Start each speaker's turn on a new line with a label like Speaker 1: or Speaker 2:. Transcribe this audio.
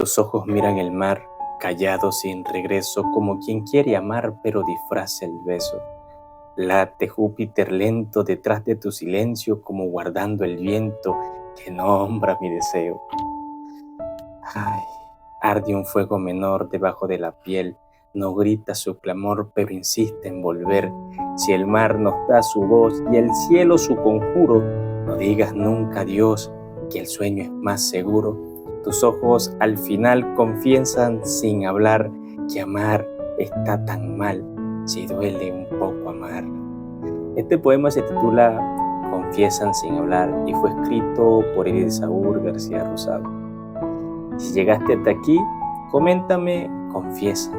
Speaker 1: Tus ojos miran el mar, callados sin regreso, como quien quiere amar pero disfraza el beso. Late Júpiter lento detrás de tu silencio, como guardando el viento que nombra mi deseo. Ay, arde un fuego menor debajo de la piel, no grita su clamor, pero insiste en volver. Si el mar nos da su voz y el cielo su conjuro, no digas nunca adiós, que el sueño es más seguro. Tus ojos al final confiesan sin hablar que amar está tan mal, si duele un poco amar. Este poema se titula Confiesan sin hablar y fue escrito por Elisaúr García Rosado. Si llegaste hasta aquí, coméntame, confiesa.